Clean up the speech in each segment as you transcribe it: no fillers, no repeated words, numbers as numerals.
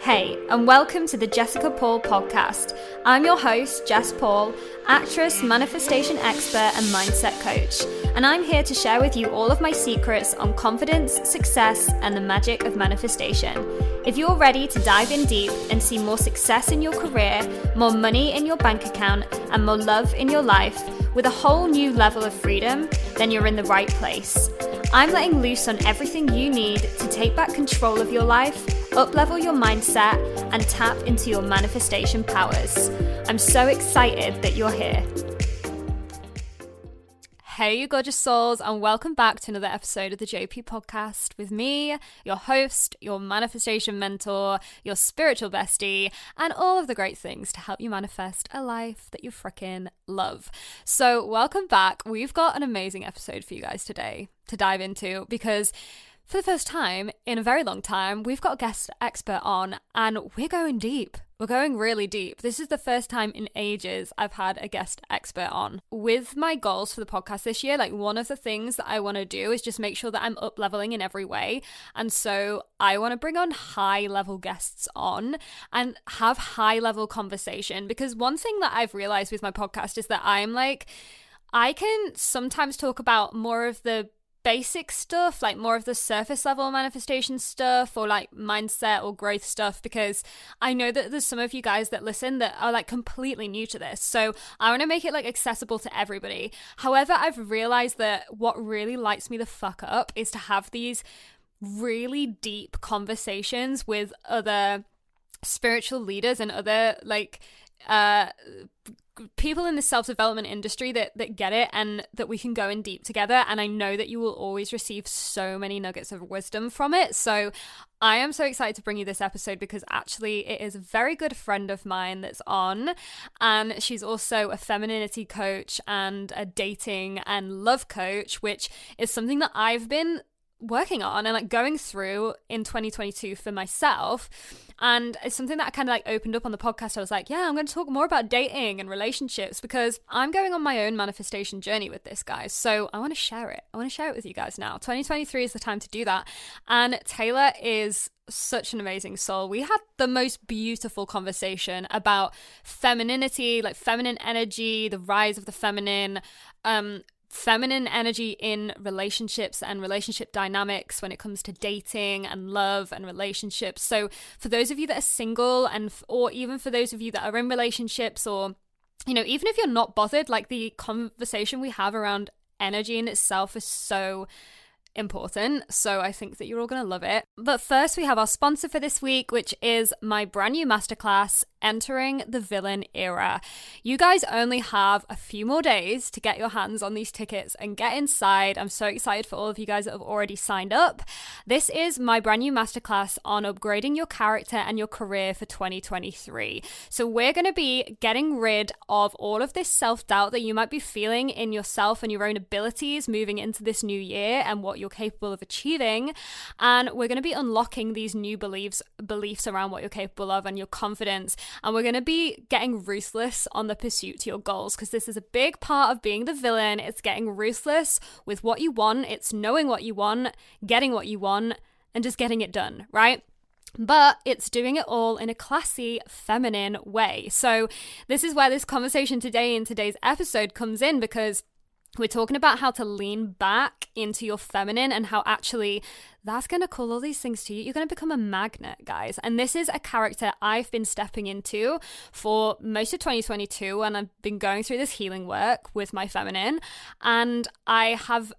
Hey, and welcome to the Jessica Paul podcast. I'm your host, Jess Paul, actress, manifestation expert, and mindset coach. And I'm here to share with you all of my secrets on confidence, success, and the magic of manifestation. If you're ready to dive in deep and see more success in your career, more money in your bank account, and more love in your life, with a whole new level of freedom, then you're in the right place. I'm letting loose on everything you need to take back control of your life, up-level your mindset, and tap into your manifestation powers. I'm so excited that you're here. Hey, you gorgeous souls, and welcome back to another episode of the JP podcast with me, your host, your manifestation mentor, your spiritual bestie, and all of the great things to help you manifest a life that you freaking love. So welcome back. We've got an amazing episode for you guys today to dive into, because for the first time in a very long time, we've got a guest expert on, and we're going deep. We're going really deep. This is the first time in ages I've had a guest expert on. With my goals for the podcast this year, like one of the things that I want to do is just make sure that I'm up leveling in every way. And so I want to bring on high level guests on and have high level conversation, because one thing that I've realized with my podcast is that I can sometimes talk about more of the basic stuff, like more of the surface level manifestation stuff, or like mindset or growth stuff, because I know that there's some of you guys that listen that are like completely new to this. So I want to make it like accessible to everybody. However, I've realized that what really lights me the fuck up is to have these really deep conversations with other spiritual leaders and other people in the self-development industry that get it, and that we can go in deep together. And I know that you will always receive so many nuggets of wisdom from it. So I am so excited to bring you this episode, because actually it is a very good friend of mine that's on, and she's also a femininity coach and a dating and love coach, which is something that I've been working on and like going through in 2022 for myself. And it's something that I kind of like opened up on the podcast. I was like, yeah, I'm going to talk more about dating and relationships, because I'm going on my own manifestation journey with this, guys. So I want to share it. I want to share it with you guys now. 2023 is the time to do that. And Taylor is such an amazing soul. We had the most beautiful conversation about femininity, like feminine energy, the rise of the feminine energy in relationships and relationship dynamics when it comes to dating and love and relationships. So for those of you that are single, or even for those of you that are in relationships, or, you know, even if you're not bothered, like the conversation we have around energy in itself is so important. So I think that you're all going to love it. But first, we have our sponsor for this week, which is my brand new masterclass, Entering the Villain Era. You guys only have a few more days to get your hands on these tickets and get inside. I'm so excited for all of you guys that have already signed up. This is my brand new masterclass on upgrading your character and your career for 2023. So we're going to be getting rid of all of this self-doubt that you might be feeling in yourself and your own abilities moving into this new year and what you're capable of achieving. And we're going to be unlocking these new beliefs around what you're capable of and your confidence. And we're going to be getting ruthless on the pursuit to your goals, because this is a big part of being the villain. It's getting ruthless with what you want. It's knowing what you want, getting what you want, and just getting it done, right? But it's doing it all in a classy, feminine way. So this is where this conversation today in today's episode comes in, because we're talking about how to lean back into your feminine and how actually that's going to call all these things to you. You're going to become a magnet, guys. And this is a character I've been stepping into for most of 2022, and I've been going through this healing work with my feminine, and I have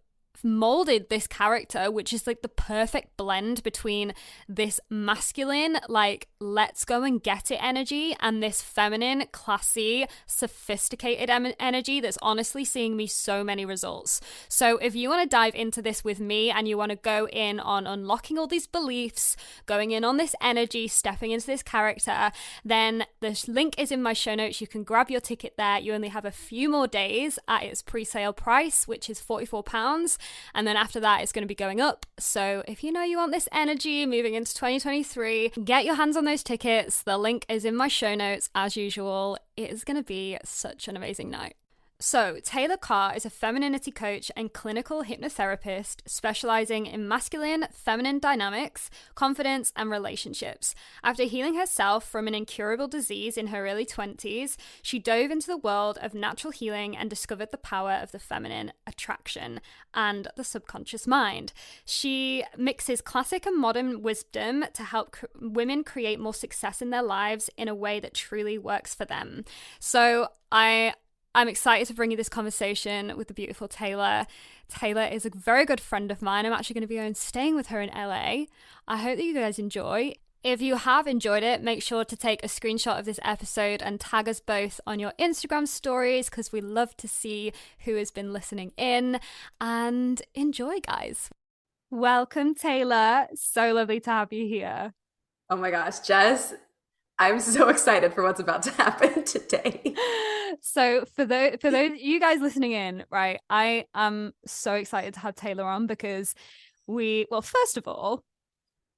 molded this character, which is like the perfect blend between this masculine, like let's go and get it energy, and this feminine, classy, sophisticated energy that's honestly seeing me so many results. So if you want to dive into this with me and you want to go in on unlocking all these beliefs, going in on this energy, stepping into this character, then the link is in my show notes. You can grab your ticket there. You only have a few more days at its pre-sale price, which is £44. And then after that, it's going to be going up. So if you know you want this energy moving into 2023, get your hands on those tickets. The link is in my show notes as usual. It is going to be such an amazing night. So, Taylor Carr is a femininity coach and clinical hypnotherapist specializing in masculine, feminine dynamics, confidence, and relationships. After healing herself from an incurable disease in her early 20s, she dove into the world of natural healing and discovered the power of the feminine attraction and the subconscious mind. She mixes classic and modern wisdom to help women create more success in their lives in a way that truly works for them. So, I'm excited to bring you this conversation with the beautiful Taylor. Taylor is a very good friend of mine. I'm actually going to be going staying with her in LA. I hope that you guys enjoy. If you have enjoyed it, make sure to take a screenshot of this episode and tag us both on your Instagram stories because we love to see who has been listening in. And enjoy, guys. Welcome, Taylor. So lovely to have you here. Oh my gosh, Jess, I'm so excited for what's about to happen today. So for those you guys listening in, right, I am so excited to have Taylor on because first of all,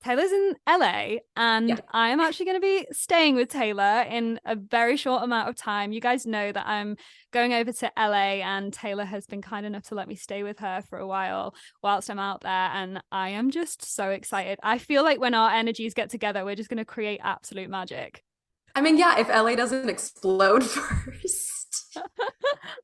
Taylor's in LA and Yeah. I am actually going to be staying with Taylor in a very short amount of time. You guys know that I'm going over to LA and Taylor has been kind enough to let me stay with her for a while whilst I'm out there, and I am just so excited. I feel like when our energies get together, we're just going to create absolute magic. I mean, yeah, if LA doesn't explode first.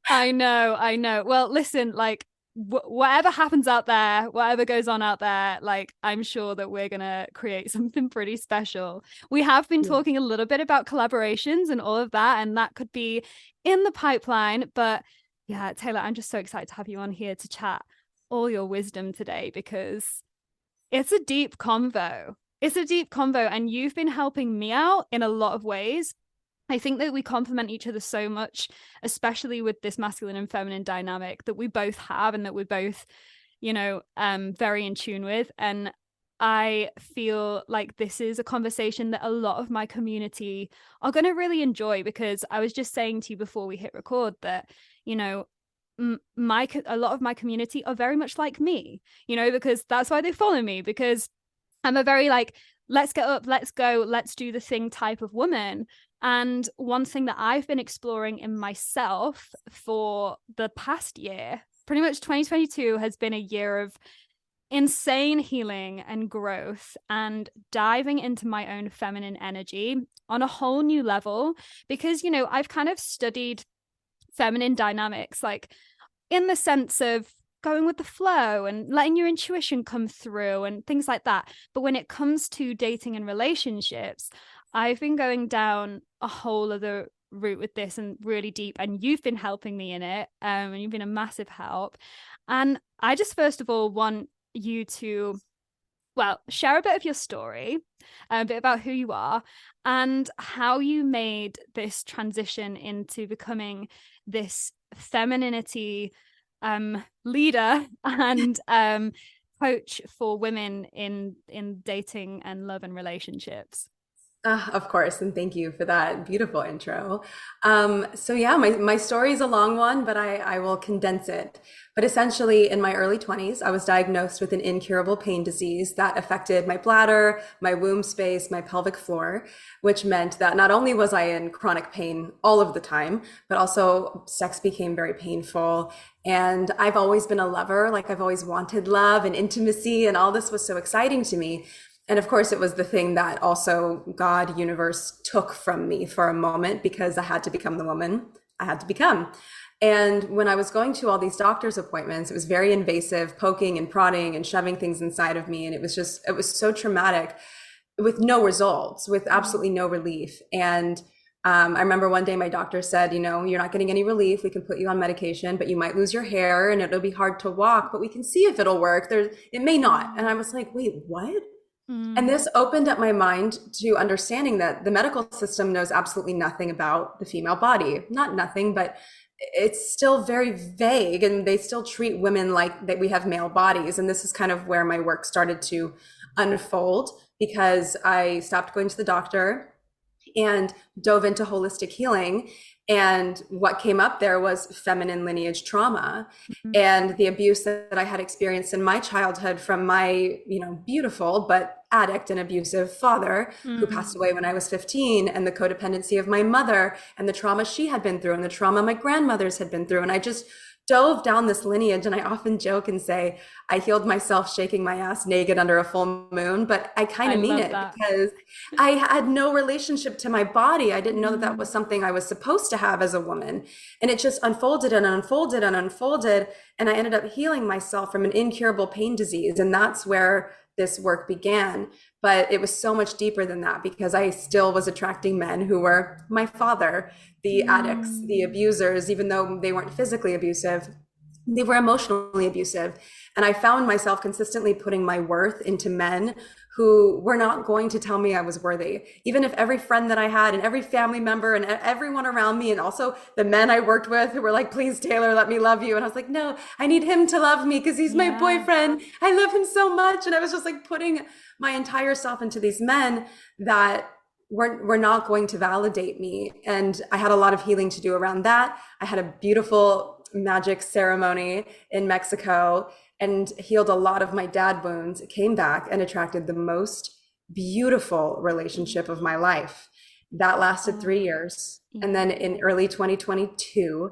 I know. Well, listen, like whatever happens out there, whatever goes on out there, like I'm sure that we're gonna create something pretty special. We have been Yeah. talking a little bit about collaborations and all of that, and that could be in the pipeline. But yeah, Taylor, I'm just so excited to have you on here to chat all your wisdom today because it's a deep convo. It's a deep convo, and you've been helping me out in a lot of ways. I think that we complement each other so much, especially with this masculine and feminine dynamic that we both have and that we're both, very in tune with. And I feel like this is a conversation that a lot of my community are going to really enjoy because I was just saying to you before we hit record that, a lot of my community are very much like me, because that's why they follow me, because I'm a very like, let's get up, let's go, let's do the thing type of woman. And one thing that I've been exploring in myself for the past year, pretty much 2022 has been a year of insane healing and growth and diving into my own feminine energy on a whole new level. Because, I've kind of studied feminine dynamics, like in the sense of going with the flow and letting your intuition come through and things like that. But when it comes to dating and relationships, I've been going down a whole other route with this and really deep, and you've been helping me in it, and you've been a massive help. And I just first of all want you to, share a bit of your story, a bit about who you are and how you made this transition into becoming this femininity leader and coach for women in dating and love and relationships. Of course, and thank you for that beautiful intro. So yeah, my story is a long one, but I will condense it. But essentially, in my early 20s, I was diagnosed with an incurable pain disease that affected my bladder, my womb space, my pelvic floor, which meant that not only was I in chronic pain all of the time, but also sex became very painful. And I've always been a lover, like I've always wanted love and intimacy, and all this was so exciting to me. And of course, it was the thing that also God, universe took from me for a moment because I had to become the woman I had to become. And when I was going to all these doctor's appointments, it was very invasive, poking and prodding and shoving things inside of me. And it was so traumatic with no results, with absolutely no relief. And I remember one day my doctor said, you're not getting any relief. We can put you on medication, but you might lose your hair and it'll be hard to walk, but we can see if it'll work. It may not. And I was like, wait, what? And this opened up my mind to understanding that the medical system knows absolutely nothing about the female body. Not nothing, but it's still very vague, and they still treat women like that we have male bodies. And this is kind of where my work started to unfold because I stopped going to the doctor and dove into holistic healing. And what came up there was feminine lineage trauma Mhm. and the abuse that I had experienced in my childhood from my, beautiful but addict and abusive father who Mm. passed away when I was 15, and the codependency of my mother and the trauma she had been through and the trauma my grandmothers had been through. And I just dove down this lineage. And I often joke and say, I healed myself shaking my ass naked under a full moon, but I kind I of mean love it that. because I had no relationship to my body. I didn't know that that Mm. was something I was supposed to have as a woman. And it just unfolded and unfolded and unfolded. And I ended up healing myself from an incurable pain disease. And that's where this work began. But it was so much deeper than that because I still was attracting men who were my father, the addicts, Mm. the abusers, even though they weren't physically abusive, they were emotionally abusive. And I found myself consistently putting my worth into men who were not going to tell me I was worthy. Even if every friend that I had and every family member and everyone around me, and also the men I worked with who were like, please, Taylor, let me love you. And I was like, no, I need him to love me because he's my Yeah. boyfriend. I love him so much. And I was just like putting my entire self into these men that were not going to validate me. And I had a lot of healing to do around that. I had a beautiful magic ceremony in Mexico and healed a lot of my dad wounds, came back and attracted the most beautiful relationship of my life. That lasted Oh, 3 years. And yeah. then in early 2022,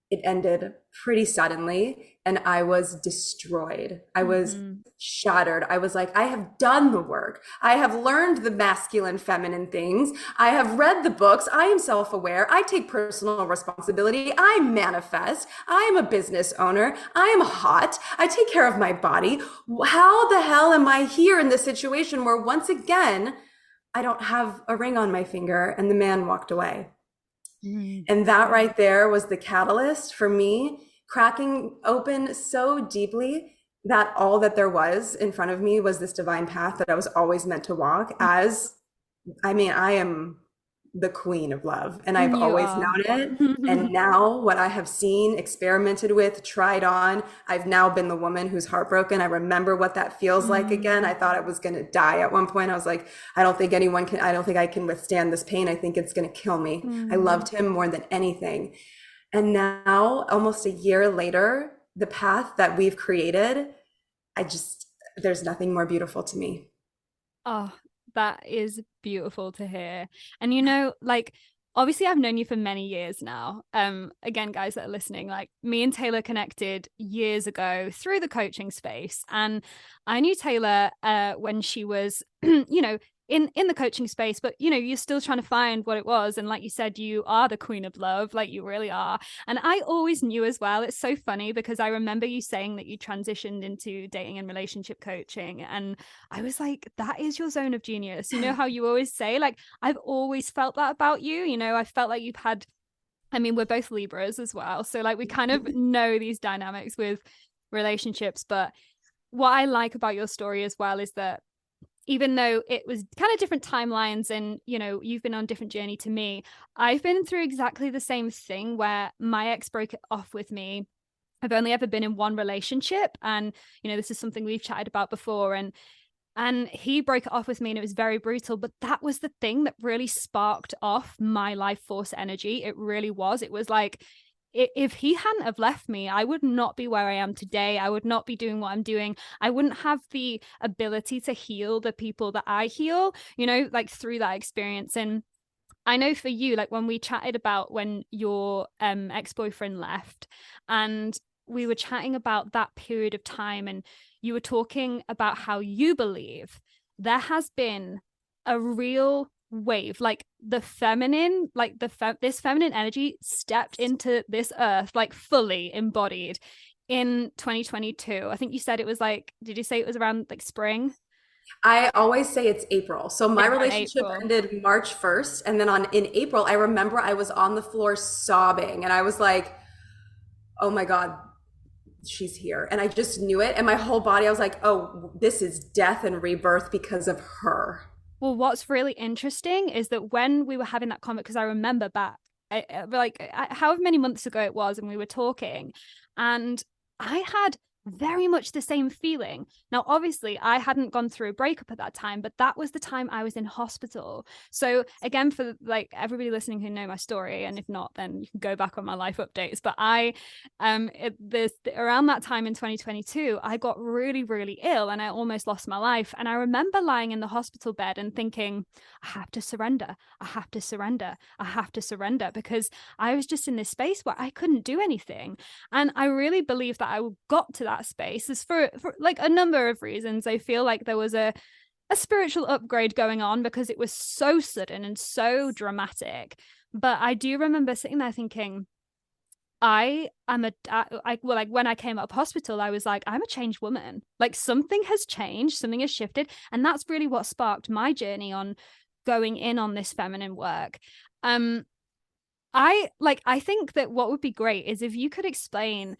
it ended pretty suddenly and I was destroyed. I was Hmm. shattered. I was like, I have done the work. I have learned the masculine, feminine things. I have read the books. I am self aware. I take personal responsibility. I manifest. I am a business owner. I am hot. I take care of my body. How the hell am I here in this situation where once again, I don't have a ring on my finger and the man walked away? Mm. And that right there was the catalyst for me cracking open so deeply that all that there was in front of me was this divine path that I was always meant to walk as, I mean, I am the queen of love and I've You always are. known it. And now what I have seen, experimented with, tried on, I've now been the woman who's heartbroken. I remember what that feels like again. Mm. I thought I was going to die at one point. I was like, I don't think I can withstand this pain. I think it's going to kill me. I Mm. loved him more than anything. And now, almost a year later, the path that we've created, there's nothing more beautiful to me. Oh, that is beautiful to hear. And you know, like obviously I've known you for many years now. Again, guys that are listening, like me and Taylor connected years ago through the coaching space. And I knew Taylor when she was, in the coaching space, but you're still trying to find what it was. And like you said, you are the queen of love, like you really are. And I always knew as well. It's so funny because I remember you saying that you transitioned into dating and relationship coaching. And I was like, that is your zone of genius. You know how you always say, like, I've always felt that about you. I felt like you've had, I mean, we're both Libras as well. So, like, we kind of know these dynamics with relationships. But what I like about your story as well is that even though it was kind of different timelines and you've been on a different journey to me, I've been through exactly the same thing where my ex broke it off with me. I've only ever been in one relationship, and this is something we've chatted about before, and he broke it off with me and it was very brutal, but that was the thing that really sparked off my life force energy. It really was. It was like, if he hadn't have left me, I would not be where I am today. I would not be doing what I'm doing. I wouldn't have the ability to heal the people that I heal, like through that experience. And I know for you, like when we chatted about when your ex-boyfriend left, and we were chatting about that period of time, and you were talking about how you believe there has been a real wave, like the feminine, like this feminine energy stepped into this earth, like fully embodied in 2022. I think you said it was like, did you say it was around like spring? I always say it's April. So my Around relationship April. ended March 1st. And then in April, I remember I was on the floor sobbing and I was like, oh my God, she's here. And I just knew it. And my whole body, I was like, oh, this is death and rebirth because of her. Well, what's really interesting is that when we were having that comment, because I remember back, however many months ago it was, and we were talking, and I had very much the same feeling. Now, obviously, I hadn't gone through a breakup at that time, but that was the time I was in hospital. So again, for like everybody listening who know my story, and if not, then you can go back on my life updates. But around that time in 2022, I got really, really ill and I almost lost my life. And I remember lying in the hospital bed and thinking, I have to surrender. I have to surrender. I have to surrender, because I was just in this space where I couldn't do anything. And I really believe that I got to that space is for like a number of reasons. I feel like there was a spiritual upgrade going on because it was so sudden and so dramatic. But I do remember sitting there thinking, I am like when I came out of hospital, I was like, I'm a changed woman. Like something has changed, something has shifted. And that's really what sparked my journey on going in on this feminine work. I think that what would be great is if you could explain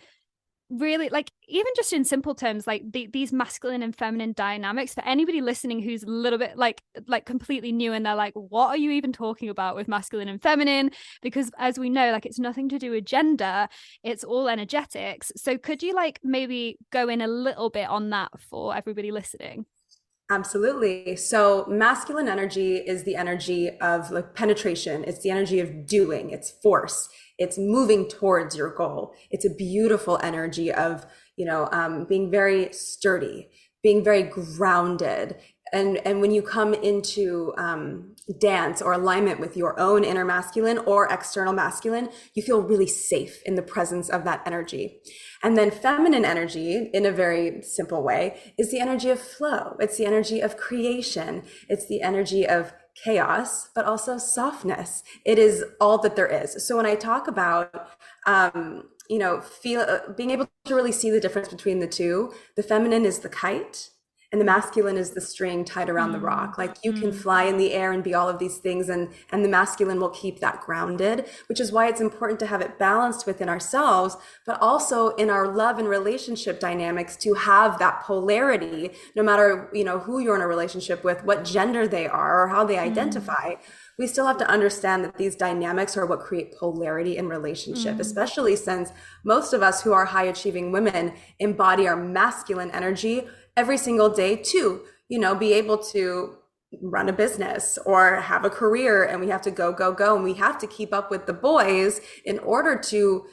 really, like, even just in simple terms, like these masculine and feminine dynamics for anybody listening who's a little bit like completely new and they're like, what are you even talking about with masculine and feminine? Because as we know, like, it's nothing to do with gender, it's all energetics. So could you like maybe go in a little bit on that for everybody listening? Absolutely. So masculine energy is the energy of like penetration. It's the energy of doing, it's force, it's moving towards your goal. It's a beautiful energy of, being very sturdy, being very grounded. And when you come into dance or alignment with your own inner masculine or external masculine, you feel really safe in the presence of that energy. And then feminine energy, in a very simple way, is the energy of flow. It's the energy of creation. It's the energy of chaos, but also softness. It is all that there is. So when I talk about, being able to really see the difference between the two, the feminine is the kite, and the masculine is the string tied around the rock. Like you can fly in the air and be all of these things, and the masculine will keep that grounded, which is why it's important to have it balanced within ourselves, but also in our love and relationship dynamics to have that polarity, no matter, who you're in a relationship with, what gender they are or how they identify. We still have to understand that these dynamics are what create polarity in relationship, especially since most of us who are high achieving women embody our masculine energy every single day to, be able to run a business or have a career, and we have to go, go, go. And we have to keep up with the boys in order to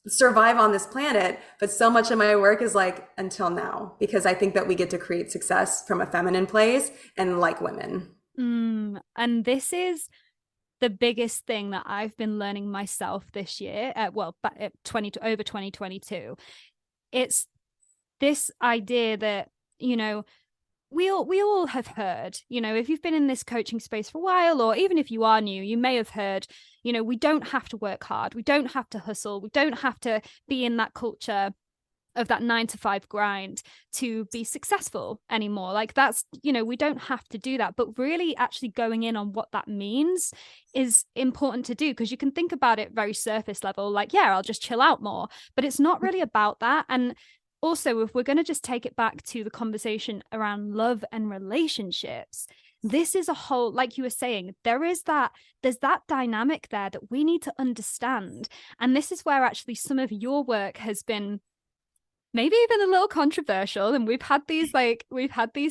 survive on this planet. But so much of my work is like, until now, because I think that we get to create success from a feminine place and like women. And this is the biggest thing that I've been learning myself this year, over 2022. It's this idea that, we all have heard, if you've been in this coaching space for a while, or even if you are new, you may have heard, we don't have to work hard. We don't have to hustle. We don't have to be in that culture of that 9 to 5 grind to be successful anymore. Like that's, we don't have to do that, but really actually going in on what that means is important to do, because you can think about it very surface level, like, yeah, I'll just chill out more, but it's not really about that. And also, if we're going to just take it back to the conversation around love and relationships, this is a whole, like you were saying, there's that dynamic there that we need to understand. And this is where actually some of your work has been maybe even a little controversial. And we've had these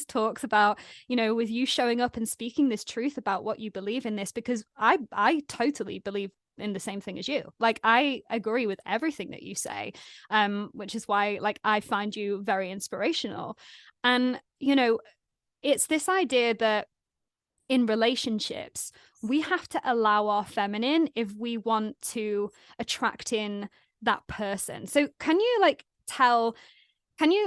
talks about, with you showing up and speaking this truth about what you believe in this, because I totally believe in the same thing as you. Like I agree with everything that you say, which is why like I find you very inspirational. And it's this idea that in relationships we have to allow our feminine if we want to attract in that person. So can you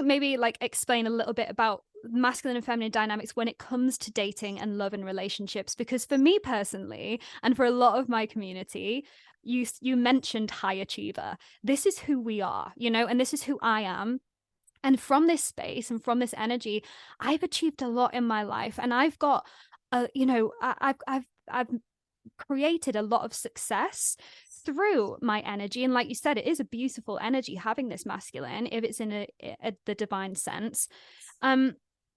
maybe like explain a little bit about masculine and feminine dynamics when it comes to dating and love and relationships? Because for me personally, and for a lot of my community, you mentioned high achiever. This is who we are, and this is who I am. And from this space and from this energy, I've achieved a lot in my life, and I've got I've created a lot of success through my energy. And like you said, it is a beautiful energy having this masculine if it's in the divine sense.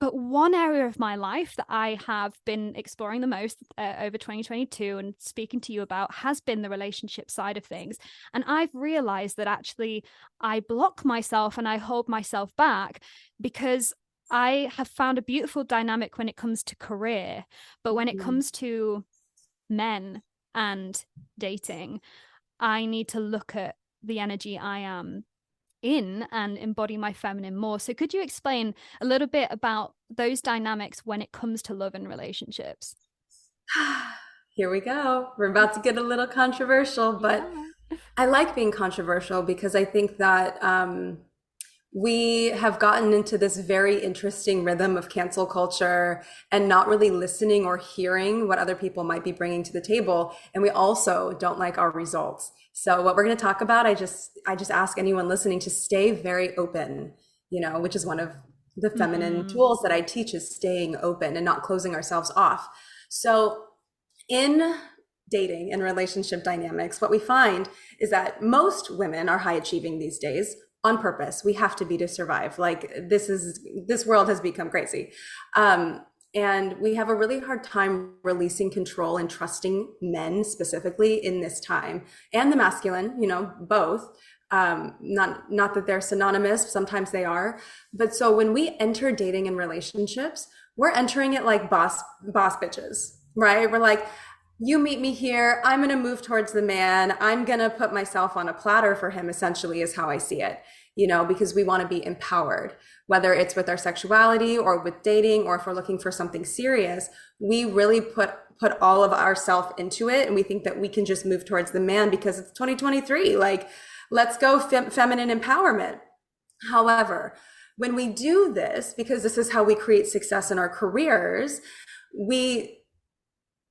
But one area of my life that I have been exploring the most over 2022 and speaking to you about has been the relationship side of things. And I've realized that actually I block myself and I hold myself back because I have found a beautiful dynamic when it comes to career. But when it comes to men and dating, I need to look at the energy I am in and embody my feminine more. So could you explain a little bit about those dynamics when it comes to love and relationships? Here we go. We're about to get a little controversial, but Yeah. I like being controversial because I think that we have gotten into this very interesting rhythm of cancel culture and not really listening or hearing what other people might be bringing to the table. And we also don't like our results. So what we're going to talk about, I just ask anyone listening to stay very open, which is one of the feminine tools that I teach, is staying open and not closing ourselves off. So in dating and relationship dynamics, what we find is that most women are high achieving these days on purpose. We have to be to survive. Like this world has become crazy. And we have a really hard time releasing control and trusting men specifically in this time, and the masculine, both. Not that they're synonymous, sometimes they are. But so when we enter dating and relationships, we're entering it like boss bitches, right? We're like, you meet me here, I'm going to move towards the man, I'm going to put myself on a platter for him, essentially, is how I see it, because we want to be empowered, whether it's with our sexuality or with dating, or if we're looking for something serious. We really put all of ourselves into it, and we think that we can just move towards the man because it's 2023. Like, let's go feminine empowerment. However, when we do this, because this is how we create success in our careers, we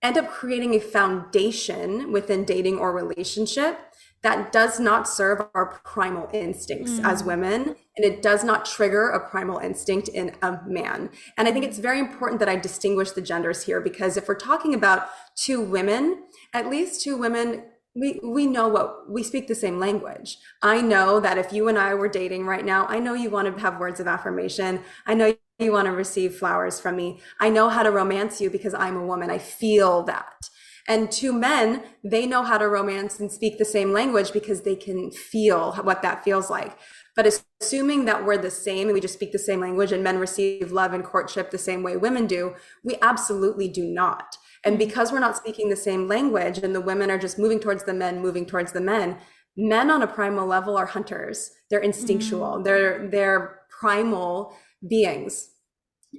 end up creating a foundation within dating or relationship that does not serve our primal instincts as women, and it does not trigger a primal instinct in a man. And I think it's very important that I distinguish the genders here, because if we're talking about two women, at least two women, we know we speak the same language. I know that if you and I were dating right now, I know you want to have words of affirmation. I know you want to receive flowers from me. I know how to romance you because I'm a woman. I feel that. And two men, they know how to romance and speak the same language because they can feel what that feels like. But assuming that we're the same and we just speak the same language and men receive love and courtship the same way women do, we absolutely do not. And because we're not speaking the same language and the women are just moving towards the men, men on a primal level are hunters. They're instinctual. They're primal beings.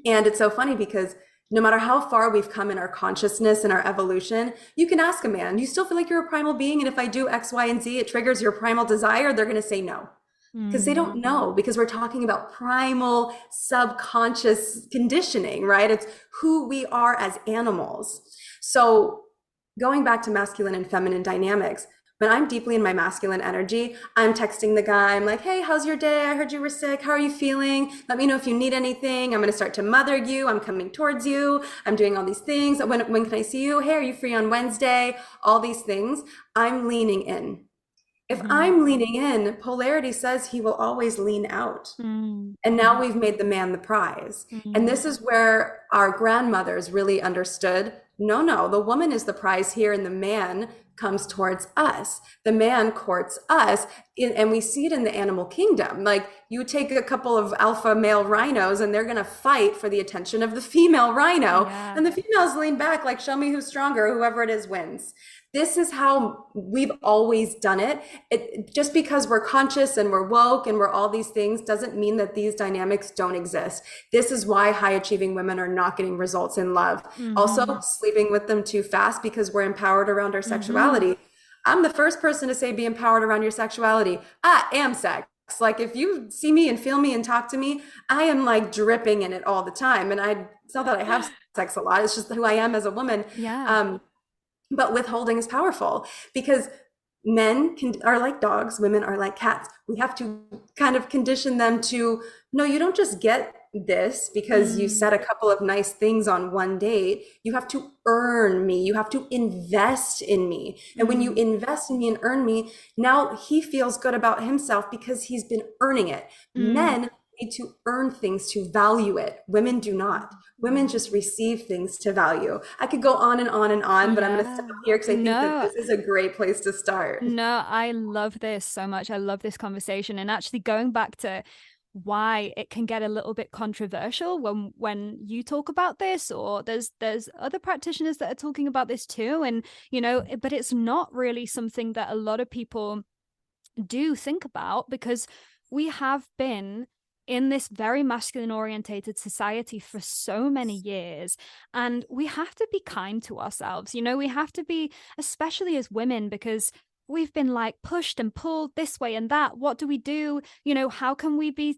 And it's so funny because no matter how far we've come in our consciousness and our evolution, you can ask a man, you still feel like you're a primal being? And if I do X, Y, and Z, it triggers your primal desire, they're going to say no. Because they don't know, because we're talking about primal subconscious conditioning, right? It's who we are as animals. So going back to masculine and feminine dynamics, when I'm deeply in my masculine energy, I'm texting the guy. I'm like, hey, how's your day? I heard you were sick. How are you feeling? Let me know if you need anything. I'm going to start to mother you. I'm coming towards you. I'm doing all these things. When can I see you? Hey, are you free on Wednesday? All these things. I'm leaning in. If I'm leaning in, polarity says he will always lean out. And now we've made the man the prize. And this is where our grandmothers really understood, no, the woman is the prize here and the man comes towards us. The man courts us. And we see it in the animal kingdom. Like, you take a couple of alpha male rhinos and they're going to fight for the attention of the female rhino. Yeah. And the females lean back like, show me who's stronger, whoever it is wins. This is how we've always done it. Just because we're conscious and we're woke and we're all these things doesn't mean that these dynamics don't exist. This is why high achieving women are not getting results in love. Also, sleeping with them too fast because we're empowered around our sexuality. I'm the first person to say be empowered around your sexuality. I am sex. Like, if you see me and feel me and talk to me, I am like dripping in it all the time. And it's not that I have sex a lot. It's just who I am as a woman. Yeah. But withholding is powerful because men are like dogs, women are like cats. We have to kind of condition them to, no, you don't just get this because you said a couple of nice things on one date. You have to earn me. You have to invest in me. And when you invest in me and earn me, now he feels good about himself because he's been earning it. Men need to earn things to value it. Women do not. Women Mm. just receive things to value. I could go on and on and on, but I'm going to stop Yeah. here because I think that No, this is a great place to start. no, I love this so much. I love this conversation. And actually going back to why it can get a little bit controversial when you talk about this, or there's other practitioners that are talking about this too. And but it's not really something that a lot of people do think about, because we have been in this very masculine orientated society for so many years, and we have to be kind to ourselves. We have to be, especially as women, because we've been like pushed and pulled this way and that. What do we do? How can we be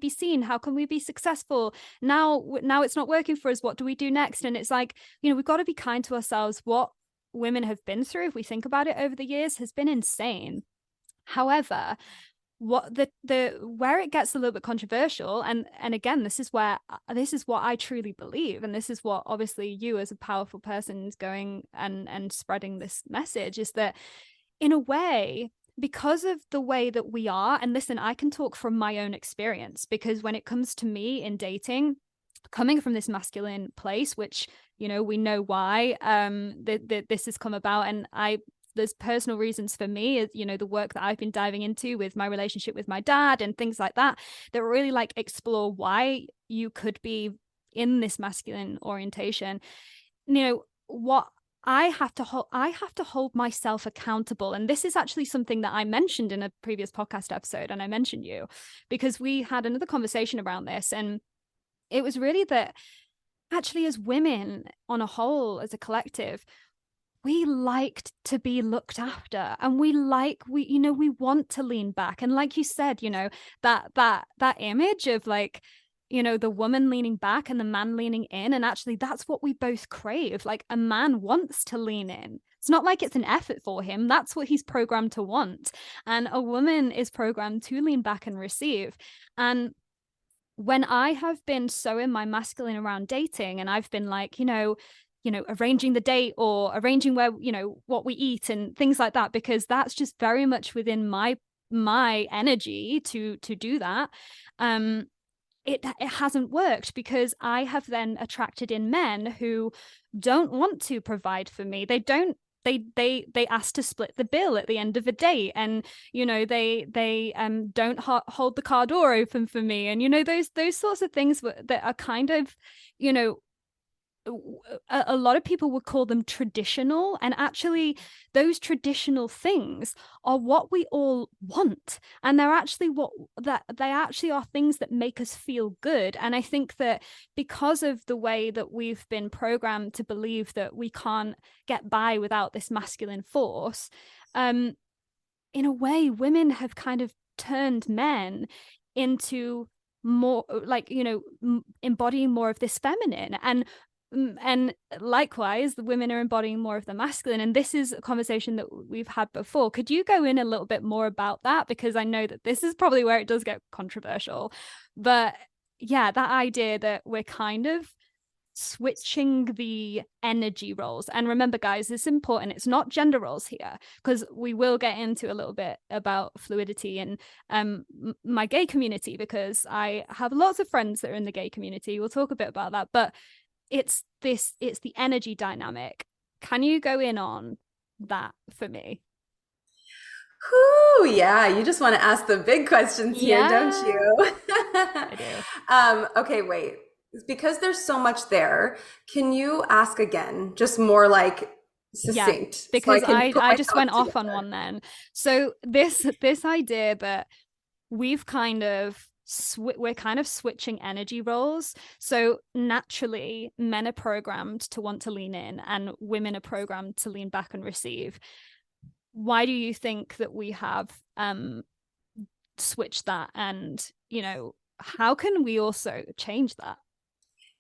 seen? How can we be successful? Now it's not working for us. What do we do next? And it's like, we've got to be kind to ourselves. What women have been through, if we think about it over the years, has been insane. However, what the where it gets a little bit controversial, and again, this is what I truly believe, and this is what obviously you as a powerful person is going and spreading this message, is that in a way, because of the way that we are, and listen, I can talk from my own experience, because when it comes to me in dating, coming from this masculine place, which we know why this has come about, and there's personal reasons for me, the work that I've been diving into with my relationship with my dad and things like that, that really like explore why you could be in this masculine orientation. What I have to hold myself accountable. And this is actually something that I mentioned in a previous podcast episode, and I mentioned you because we had another conversation around this, and it was really that actually, as women on a whole, as a collective, we liked to be looked after, and we want to lean back. And like you said, that image of like, the woman leaning back and the man leaning in, and actually that's what we both crave. Like, a man wants to lean in. It's not like it's an effort for him. That's what he's programmed to want. And a woman is programmed to lean back and receive. And when I have been so in my masculine around dating, and I've been like, arranging the date or arranging where, what we eat and things like that, because that's just very much within my energy to do that. It hasn't worked, because I have then attracted in men who don't want to provide for me. They don't. They ask to split the bill at the end of a date, and they don't hold the car door open for me, and those sorts of things that are kind of, a lot of people would call them traditional, and actually those traditional things are what we all want, and they're actually they actually are things that make us feel good. And I think that because of the way that we've been programmed to believe that we can't get by without this masculine force, in a way, women have kind of turned men into more like, embodying more of this feminine, and likewise the women are embodying more of the masculine. And this is a conversation that we've had before. Could you go in a little bit more about that, because I know that this is probably where it does get controversial, but yeah, that idea that we're kind of switching the energy roles. And remember, guys, it's important, it's not gender roles here, because we will get into a little bit about fluidity and my gay community, because I have lots of friends that are in the gay community. We'll talk a bit about that, but it's the energy dynamic. Can you go in on that for me? Whew, yeah, you just want to ask the big questions here, don't Yeah, you? I do. Okay, wait. Because there's so much there, can you ask again, just more like Yeah, succinct, so I because can put I my just went thoughts off on together? one then. So this idea that we're kind of switching energy roles. So naturally, men are programmed to want to lean in, and women are programmed to lean back and receive. Why do you think that we have switched that? And how can we also change that?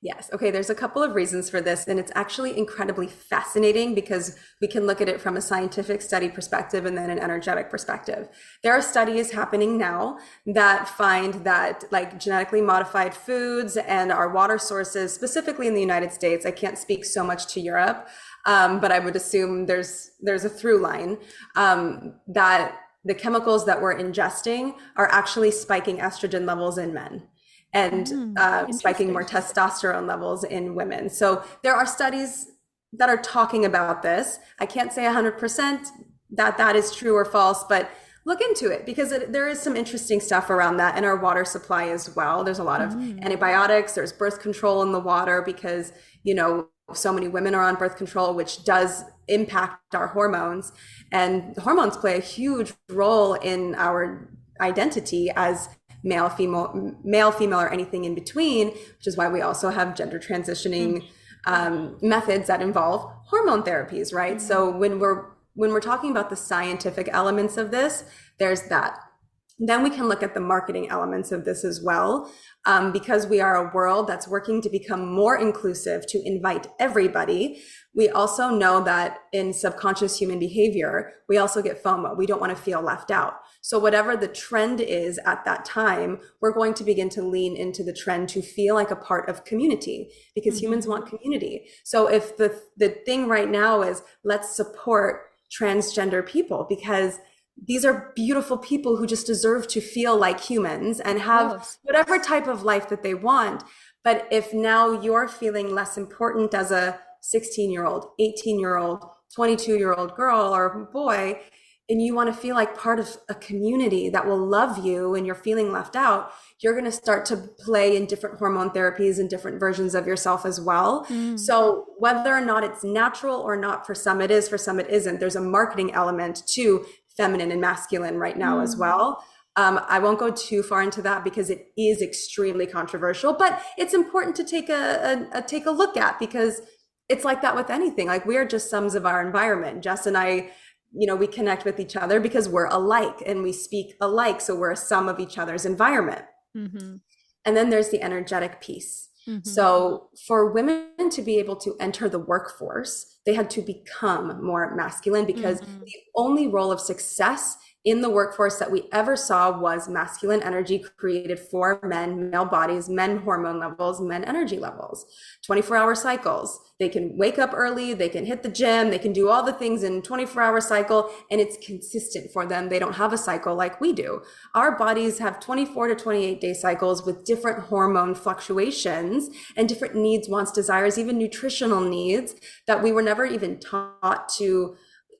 Yes. Okay. There's a couple of reasons for this, and it's actually incredibly fascinating because we can look at it from a scientific study perspective and then an energetic perspective. There are studies happening now that find that, like, genetically modified foods and our water sources, specifically in the United States, I can't speak so much to Europe, but I would assume there's a through line, that the chemicals that we're ingesting are actually spiking estrogen levels in men and spiking more Interesting. testosterone levels in women. So there are studies that are talking about this. I can't say 100% that that is true or false, but look into it because there is some interesting stuff around that in our water supply as well. There's a lot of antibiotics, there's birth control in the water because, you know, so many women are on birth control, which does impact our hormones. And hormones play a huge role in our identity as male, female, or anything in between, which is why we also have gender transitioning methods that involve hormone therapies, right? So when we're talking about the scientific elements of this, there's that. Then we can look at the marketing elements of this as well, because we are a world that's working to become more inclusive, to invite everybody. We also know that in subconscious human behavior, we also get FOMO. We don't want to feel left out. So whatever the trend is at that time, we're going to begin to lean into the trend to feel like a part of community because humans want community. So if the thing right now is let's support transgender people because these are beautiful people who just deserve to feel like humans and have whatever type of life that they want. But if now you're feeling less important as a 16-year-old, 18-year-old, 22-year-old girl or boy, and you want to feel like part of a community that will love you and you're feeling left out, you're going to start to play in different hormone therapies and different versions of yourself as well. So whether or not it's natural or not, for some it is, for some it isn't, there's a marketing element to feminine and masculine right now as well. I won't go too far into that because it is extremely controversial, but it's important to take a look at because it's like that with anything. Like we are just sums of our environment. Jess and I, you know, we connect with each other because we're alike and we speak alike. So we're a sum of each other's environment. And then there's the energetic piece. So for women to be able to enter the workforce, they had to become more masculine because the only role of success in the workforce that we ever saw was masculine energy created for men, male bodies, men hormone levels, men energy levels, 24-hour cycles. They can wake up early, they can hit the gym, they can do all the things in 24-hour cycle, and it's consistent for them. They don't have a cycle like we do. Our bodies have 24 to 28 day cycles with different hormone fluctuations and different needs, wants, desires, even nutritional needs that we were never even taught to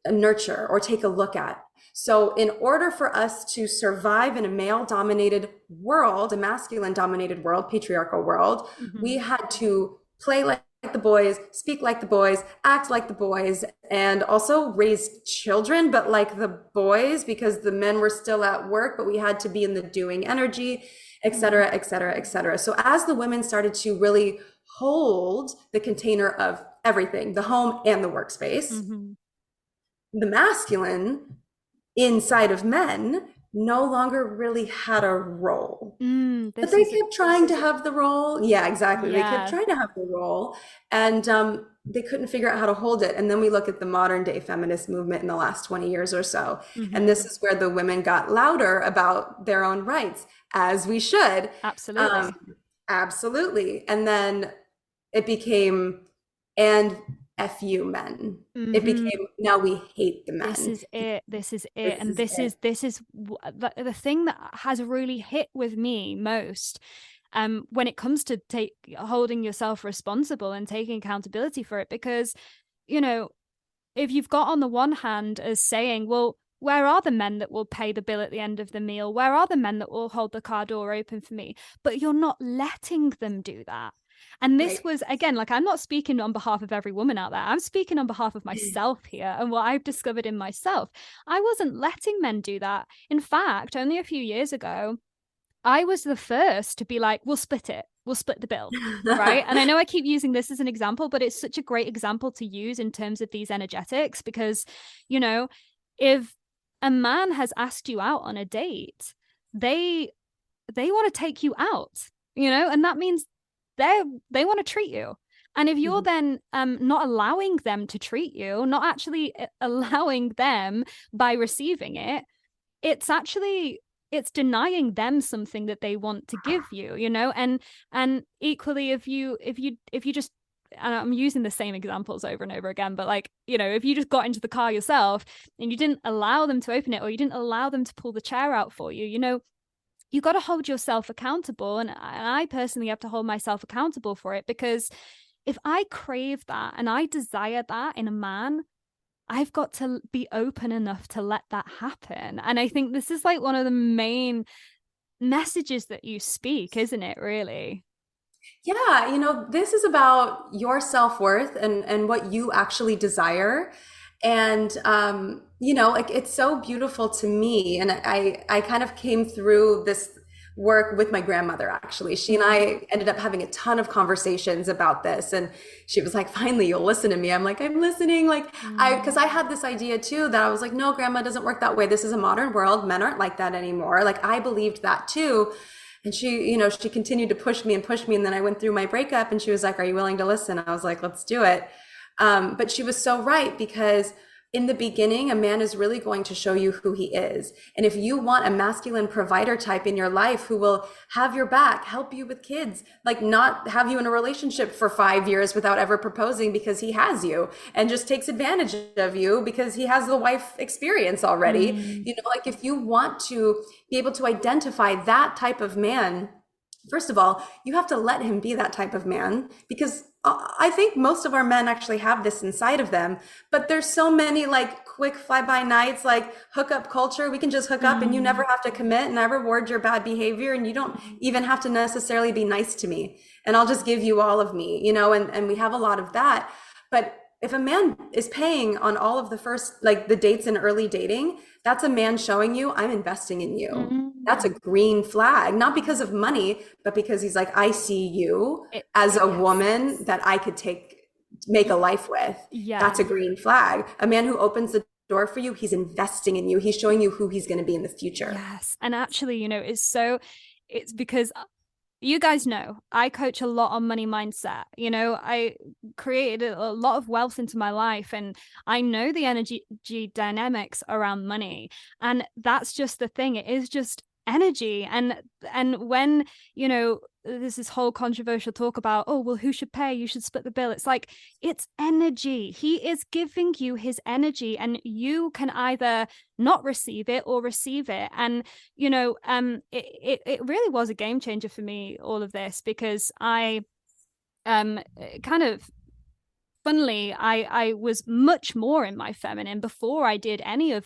nurture or take a look at. So in order for us to survive in a male-dominated world, a masculine-dominated world, patriarchal world, we had to play like the boys, speak like the boys, act like the boys, and also raise children, but like the boys, because the men were still at work, but we had to be in the doing energy, et cetera, et cetera, et cetera. So as the women started to really hold the container of everything, the home and the workspace, the masculine inside of men no longer really had a role. But they kept trying to have the role. Yeah, exactly. They kept trying to have the role and they couldn't figure out how to hold it. And then we look at the modern day feminist movement in the last 20 years or so. And this is where the women got louder about their own rights, as we should. Absolutely. Absolutely. And then it became, and F you men. It became, now we hate the men. This is it. And this is the thing that has really hit with me most when it comes to holding yourself responsible and taking accountability for it. Because, you know, if you've got on the one hand as saying, well, where are the men that will pay the bill at the end of the meal? Where are the men that will hold the car door open for me? But you're not letting them do that. And this was, again, like, I'm not speaking on behalf of every woman out there. I'm speaking on behalf of myself here and what I've discovered in myself. I wasn't letting men do that. In fact, only a few years ago, I was the first to be like, we'll split it. We'll split the bill, right? And I know I keep using this as an example, but it's such a great example to use in terms of these energetics because, you know, if a man has asked you out on a date, they want to take you out, you know, and that means they want to treat you. And if you're then not allowing them to treat you, not actually allowing them by receiving it, it's denying them something that they want to give you, you know. And equally, if you just and I'm using the same examples over and over again, but like, you know, if you just got into the car yourself and you didn't allow them to open it, or you didn't allow them to pull the chair out for you, you know, you got to hold yourself accountable. And I personally have to hold myself accountable for it, because if I crave that and I desire that in a man, I've got to be open enough to let that happen. And I think this is like one of the main messages that you speak, isn't it, really? Yeah, this is about your self-worth and what you actually desire. And like it's so beautiful to me. And I kind of came through this work with my grandmother, actually. She and I ended up having a ton of conversations about this. And she was like, finally, you'll listen to me. I'm like, I'm listening. Like because I had this idea too, that I was like, no, grandma, it doesn't work that way. This is a modern world. Men aren't like that anymore. Like I believed that too. And she continued to push me and push me. And then I went through my breakup and she was like, are you willing to listen? I was like, let's do it. But she was so right, because in the beginning, a man is really going to show you who he is. And if you want a masculine provider type in your life who will have your back, help you with kids, like not have you in a relationship for 5 years without ever proposing because he has you, and just takes advantage of you because he has the wife experience already. Like if you want to be able to identify that type of man, first of all, you have to let him be that type of man, because I think most of our men actually have this inside of them, but there's so many like quick fly-by-nights, like hookup culture. We can just hook up and you never have to commit, and I reward your bad behavior, and you don't even have to necessarily be nice to me, and I'll just give you all of me, and we have a lot of that. But if a man is paying on all of the first, like the dates and early dating, that's a man showing you, I'm investing in you. That's a green flag, not because of money, but because he's like, I see you as a woman that I could make a life with. That's a green flag. A man who opens the door for you, he's investing in you. He's showing you who he's going to be in the future. Yes. And actually, it's because you guys know I coach a lot on money mindset. I created a lot of wealth into my life, and I know the energy dynamics around money. And that's just the thing. It is just energy. And when, there's this whole controversial talk about, oh, well, who should pay? You should split the bill. It's like, it's energy. He is giving you his energy, and you can either not receive it or receive it. And, it really was a game changer for me, all of this, because I kind of, funnily, I was much more in my feminine before I did any of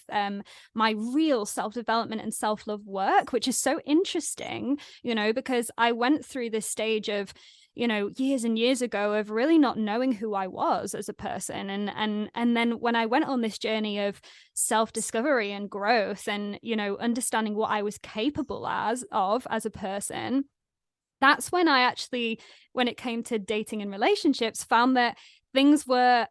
my real self-development and self-love work, which is so interesting, because I went through this stage of, years and years ago, of really not knowing who I was as a person. And then when I went on this journey of self-discovery and growth, and, understanding what I was capable of as a person, that's when I actually, when it came to dating and relationships, found that things were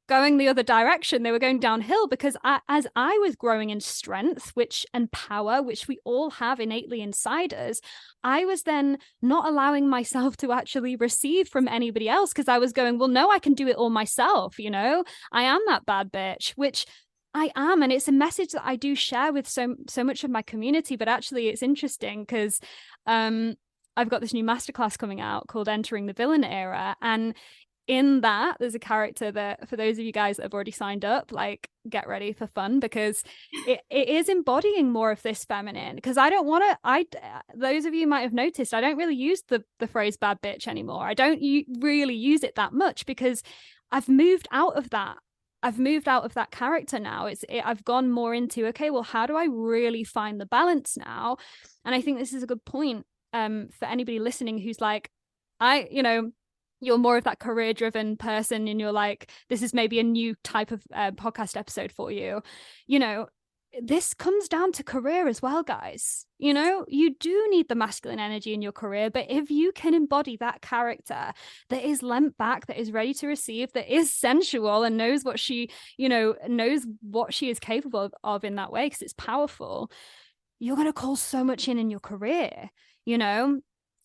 going the other direction. They were going downhill, because as I was growing in strength, and power, which we all have innately inside us, I was then not allowing myself to actually receive from anybody else, because I was going, well, no, I can do it all myself. I am that bad bitch, which I am. And it's a message that I do share with so much of my community. But actually, it's interesting because I've got this new masterclass coming out called Entering the Villain Era. And in that, there's a character that, for those of you guys that have already signed up, like, get ready for fun, because it is embodying more of this feminine. Because I don't want to, those of you might have noticed, I don't really use the phrase bad bitch anymore. I don't really use it that much, because I've moved out of that. I've moved out of that character now. I've gone more into, okay, well, how do I really find the balance now? And I think this is a good point for anybody listening who's like, you're more of that career-driven person, and you're like, this is maybe a new type of podcast episode for you. This comes down to career as well, guys. You do need the masculine energy in your career, but if you can embody that character that is lent back, that is ready to receive, that is sensual and knows what she, knows what she is capable of in that way, because it's powerful, you're going to call so much in your career,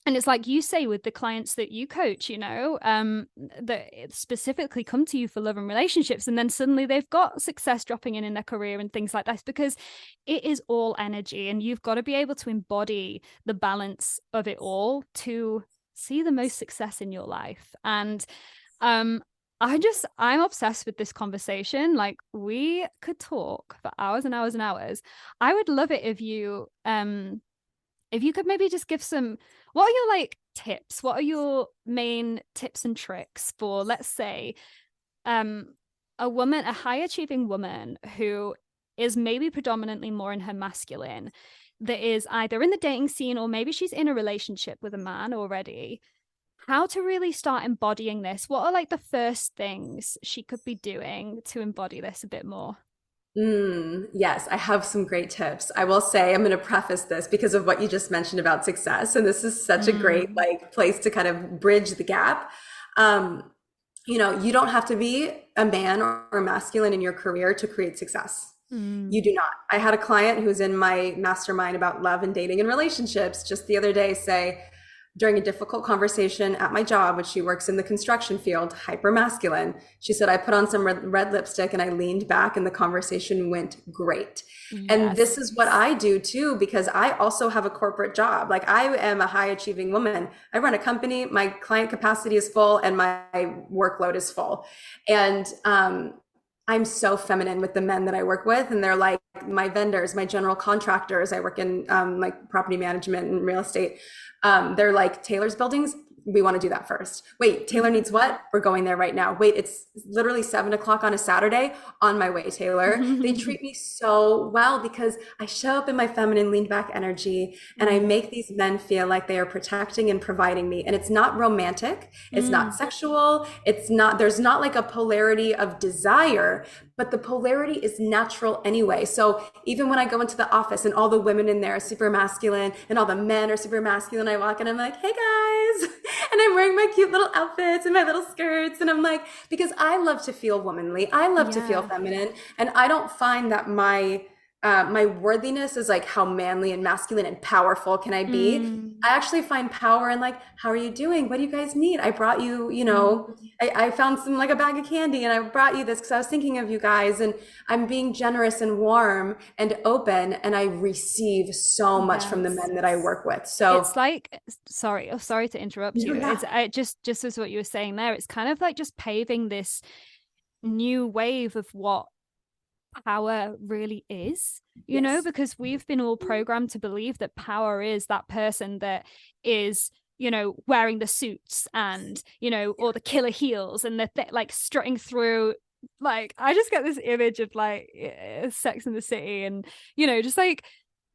And it's like you say with the clients that you coach, that specifically come to you for love and relationships, and then suddenly they've got success dropping in their career and things like that, because it is all energy, and you've got to be able to embody the balance of it all to see the most success in your life. And Um, I'm obsessed with this conversation. Like we could talk for hours and hours and hours. I would love it if you could maybe just give some, what are your like tips? What are your main tips and tricks for, let's say, um a high achieving woman who is maybe predominantly more in her masculine, that is either in the dating scene or maybe she's in a relationship with a man already, how to really start embodying this? What are like the first things she could be doing to embody this a bit more? Yes, I have some great tips. I will say I'm going to preface this because of what you just mentioned about success, and this is such a great Mm, like place to kind of bridge the gap. Um, you don't have to be a man or masculine in your career to create success. mm, You do not. I had a client who's in my mastermind about love and dating and relationships just the other day say, during a difficult conversation at my job, which she works in the construction field, hyper masculine, she said, I put on some red lipstick and I leaned back and the conversation went great. And yes. this is what I do too, because I also have a corporate job. Like I am a high achieving woman. I run a company, my client capacity is full and my workload is full. And I'm so feminine with the men that I work with, and they're like my vendors, my general contractors. I work in like property management and real estate. They're like Taylor's buildings. We want to do that first. Wait, Taylor needs what? We're going there right now. Wait, it's literally 7 o'clock on a Saturday. On my way, Taylor. They treat me so well because I show up in my feminine lean back energy and I Mm, make these men feel like they are protecting and providing me. And it's not romantic. It's not mm, sexual. There's not like a polarity of desire, but the polarity is natural anyway. So even when I go into the office and all the women in there are super masculine and all the men are super masculine, I walk in, I'm like, hey guys. And I'm wearing my cute little outfits and my little skirts. And I'm like, because I love to feel womanly. I love to feel yeah. feminine. And I don't find that my worthiness is like how manly and masculine and powerful can I be. Mm, I actually find power in like, how are you doing? What do you guys need? I brought you, mm. I found some like a bag of candy and I brought you this because I was thinking of you guys and I'm being generous and warm and open and I receive so much from the Yes. men that I work with. It's So, like, sorry to interrupt you. yeah. Just as what you were saying there, it's kind of like just paving this new wave of what power really is, Yes. because we've been all programmed to believe that power is that person that is, wearing the suits and, or the killer heels and the like strutting through. Like, I just get this image of like Sex in the City and, just like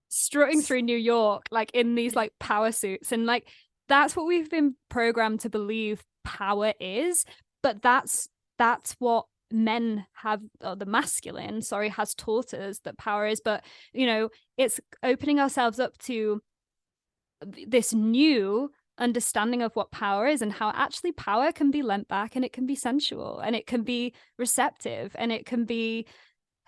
strutting through New York, like in these like power suits. And like, that's what we've been programmed to believe power is. But that's what men have, or the masculine, sorry, has taught us that power is. But, it's opening ourselves up to this new understanding of what power is and how actually power can be lent back and it can be sensual and it can be receptive and it can be,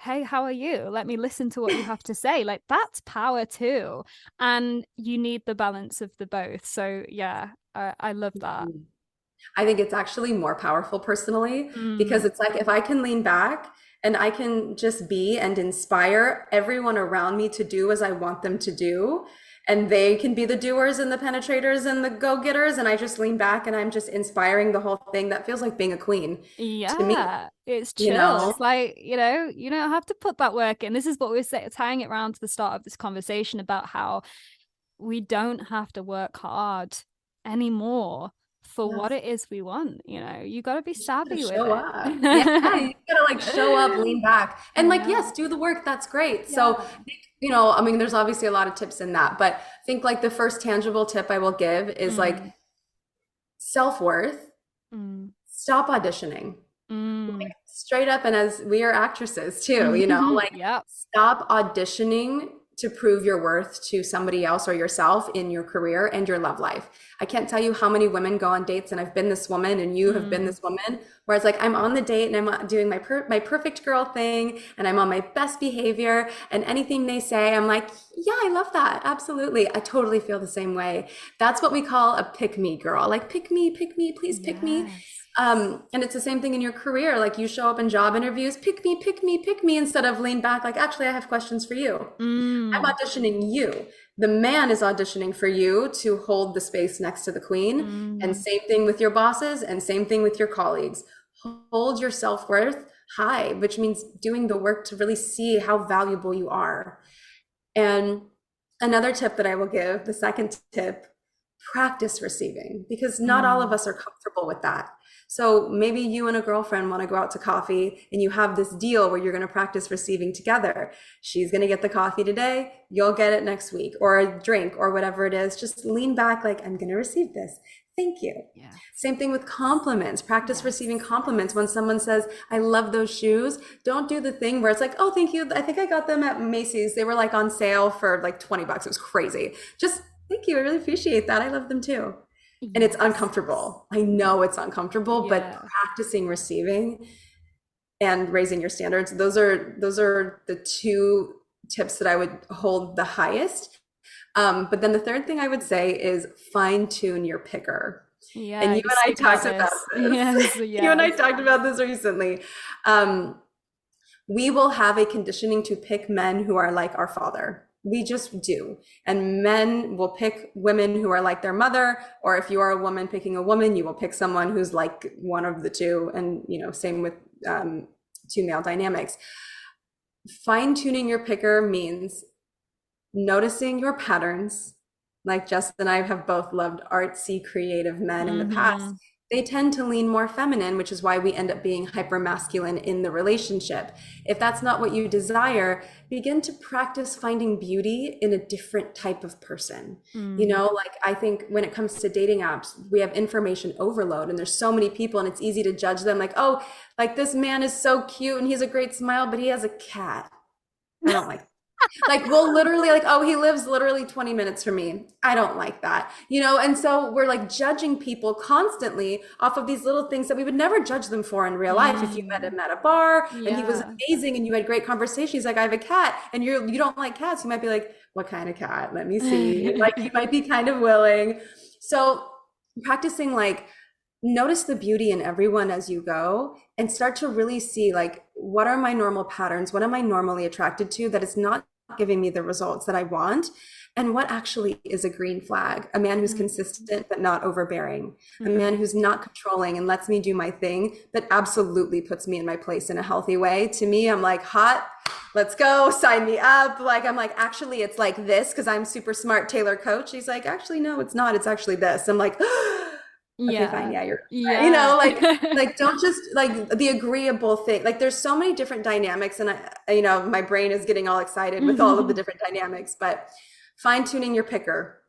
hey, how are you? Let me listen to what you have to say. Like, that's power too. And you need the balance of the both. So yeah, I love that. I think it's actually more powerful personally because Mm, it's like if I can lean back and I can just be and inspire everyone around me to do as I want them to do, and they can be the doers and the penetrators and the go-getters, and I just lean back and I'm just inspiring the whole thing. That feels like being a queen to me, yeah, it's you chill. know? It's like, you don't have to put that work in. This is what we're tying it around to the start of this conversation about how we don't have to work hard anymore for what Yes. it is we want. You got to be You just gotta savvy with show it. up. Yeah, you gotta like show up, lean back, and like, Yeah. yes, do the work. That's great. So, Yeah. I mean, there's obviously a lot of tips in that, but I think like the first tangible tip I will give is like Mm, self-worth. mm, Stop auditioning. mm. Like, straight up, and as we are actresses too, like Yep. stop auditioning to prove your worth to somebody else or yourself in your career and your love life. I can't tell you how many women go on dates, and I've been this woman, and you have been Mm, this woman, where it's like I'm on the date and I'm doing my perfect girl thing, and I'm on my best behavior, and anything they say, I'm like, Yeah, I love that. Absolutely. I totally feel the same way. That's what we call a pick me girl. Like, pick me, please pick me. Yes. And it's the same thing in your career. Like, you show up in job interviews, pick me, instead of lean back, like, actually, I have questions for you. I'm Mm, auditioning you. The man is auditioning for you to hold the space next to the queen. And mm, same thing with your bosses, and same thing with your colleagues. Hold your self worth high, which means doing the work to really see how valuable you are. And another tip that I will give, the second tip, practice receiving, because not all of mm. us are comfortable with that. So maybe you and a girlfriend want to go out to coffee and you have this deal where you're going to practice receiving together. She's going to get the coffee today, you'll get it next week, or a drink or whatever it is. Just lean back like, I'm going to receive this. Thank you. Yeah. Same thing with compliments. Practice receiving Yes. compliments. When someone says, I love those shoes, don't do the thing where it's like, oh, thank you. I think I got them at Macy's. They were like on sale for like 20 bucks. It was crazy. Just thank you. I really appreciate that. I love them too. And it's Yes. uncomfortable. I know it's uncomfortable, but Yeah. practicing receiving and raising your standards, those are the two tips that I would hold the highest. But then the third thing I would say is fine tune your picker. Yeah, And you you and I speak about talked about this. this. Yes, You and I yes. talked about this recently. We will have a conditioning to pick men who are like our father. We just do. And men will pick women who are like their mother, or if you are a woman picking a woman, you will pick someone who's like one of the two. And, same with two male dynamics. Fine tuning your picker means noticing your patterns. Like Jess and I have both loved artsy, creative men in the past. Mm-hmm. They tend to lean more feminine, which is why we end up being hyper masculine in the relationship. If that's not what you desire, begin to practice finding beauty in a different type of person. Mm. Like I think when it comes to dating apps, we have information overload and there's so many people and it's easy to judge them like, oh, like this man is so cute and he has a great smile, but he has a cat. I don't like we'll literally like, oh, he lives literally 20 minutes from me. I don't like that. And so we're like judging people constantly off of these little things that we would never judge them for in real life. If you met Mm. him at a bar and he was Yeah. amazing and you had great conversation, he's like, I have a cat, and you don't like cats, you might be like, what kind of cat? Let me see. Like you might be kind of willing. So practicing like notice the beauty in everyone as you go and start to really see like what are my normal patterns, what am I normally attracted to that is not giving me the results that I want, and what actually is a green flag. A man who's Mm. consistent but not overbearing, a man Mm. who's not controlling and lets me do my thing but absolutely puts me in my place in a healthy way. To me, I'm like, hot, let's go, sign me up. Like I'm like, actually it's like this because I'm super smart Taylor coach. He's like, actually no, it's not, it's actually this. I'm like, okay, fine. Yeah. Yeah, you're right. Yeah. Like don't just like the agreeable thing. Like there's so many different dynamics, and my brain is getting all excited with all of the different dynamics. But fine tuning your picker,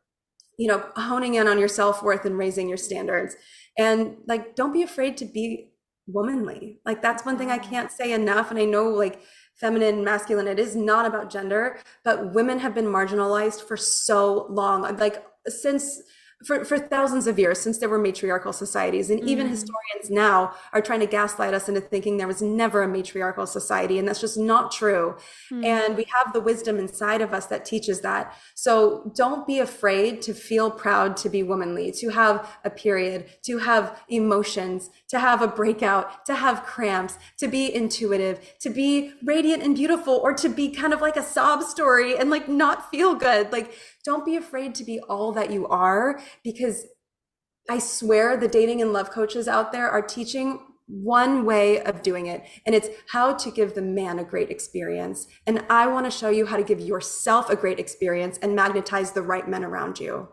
honing in on your self-worth and raising your standards, and like don't be afraid to be womanly. Like that's one thing I Yeah. can't say enough. And I know like feminine, masculine, it is not about gender, but women have been marginalized for so long. Like since for thousands of years, since there were matriarchal societies, and even Mm. historians now are trying to gaslight us into thinking there was never a matriarchal society, and that's just not true. Mm. And we have the wisdom inside of us that teaches that. So don't be afraid to feel proud to be womanly, to have a period, to have emotions, to have a breakout, to have cramps, to be intuitive, to be radiant and beautiful, or to be kind of like a sob story and like not feel good. Like don't be afraid to be all that you are, because I swear the dating and love coaches out there are teaching one way of doing it, and it's how to give the man a great experience. And I want to show you how to give yourself a great experience and magnetize the right men around you.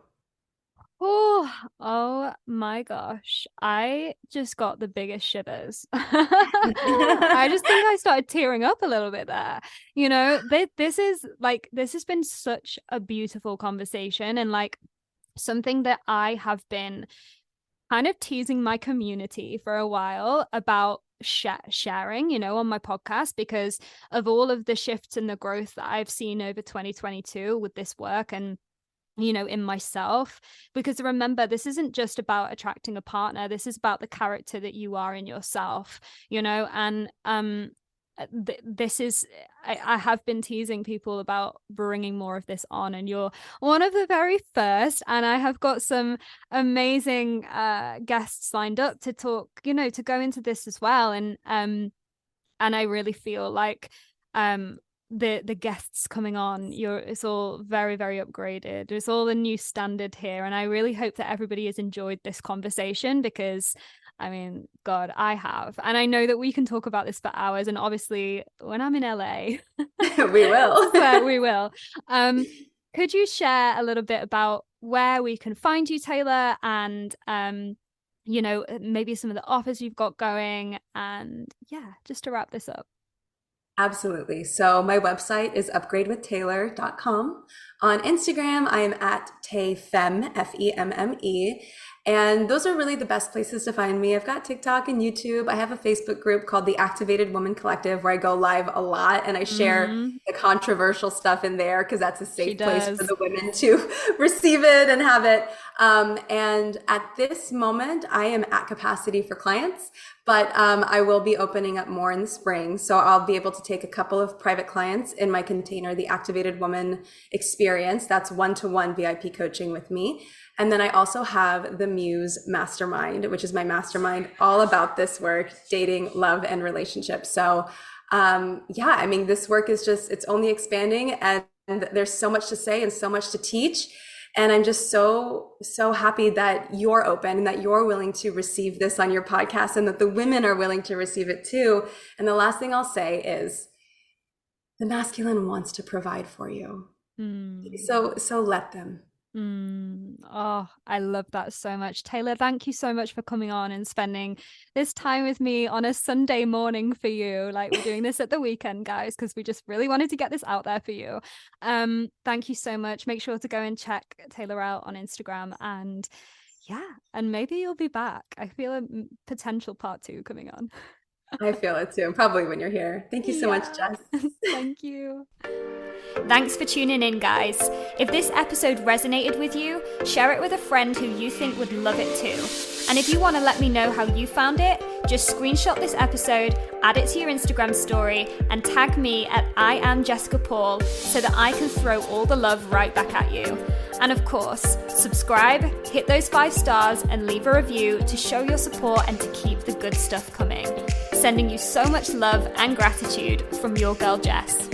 Oh, oh my gosh. I just got the biggest shivers. I just think I started tearing up a little bit there. This is like, this has been such a beautiful conversation, and like something that I have been kind of teasing my community for a while about sharing, on my podcast, because of all of the shifts and the growth that I've seen over 2022 with this work and in myself. Because remember, this isn't just about attracting a partner, this is about the character that you are in yourself, and this is, I have been teasing people about bringing more of this on, and you're one of the very first, and I have got some amazing guests lined up to talk, to go into this as well. And I really feel like the guests coming on, it's all very, very upgraded. It's all a new standard here, and I really hope that everybody has enjoyed this conversation, because I mean, God, I have. And I know that we can talk about this for hours, and obviously when I'm in LA we will. but we will. Could you share a little bit about where we can find you, Taylor, and maybe some of the offers you've got going, and just to wrap this up? Absolutely. So my website is upgradewithtaylor.com. On Instagram, I am at tayfemme, Femme. And those are really the best places to find me. I've got TikTok and YouTube. I have a Facebook group called the Activated Woman Collective, where I go live a lot and I share the controversial stuff in there, because that's a safe place for the women to receive it and have it. And at this moment, I am at capacity for clients, but I will be opening up more in the spring. So I'll be able to take a couple of private clients in my container, the Activated Woman Experience. That's one-to-one VIP coaching with me. And then I also have the Muse Mastermind, which is my mastermind all about this work, dating, love, and relationships. So I mean, this work is it's only expanding, and there's so much to say and so much to teach. And I'm just so happy that you're open and that you're willing to receive this on your podcast, and that the women are willing to receive it too. And the last thing I'll say is the masculine wants to provide for you. So let them. Oh, I love that so much. Taylor, thank you so much for coming on and spending this time with me on a Sunday morning for you. Like, we're doing this at the weekend, guys, because we just really wanted to get this out there for you. Thank you so much. Make sure to go and check Taylor out on Instagram, and and maybe you'll be back. I feel a potential part 2 coming on. I feel it too, probably when you're here. Thank you so much, Jess. Thank you. Thanks for tuning in, guys. If this episode resonated with you, share it with a friend who you think would love it too. And if you want to let me know how you found it, just screenshot this episode, add it to your Instagram story, and tag me at I am Jessica Paul, so that I can throw all the love right back at you. And of course, subscribe, hit those 5 stars, and leave a review to show your support and to keep the good stuff coming. Sending you so much love and gratitude from your girl, Jess.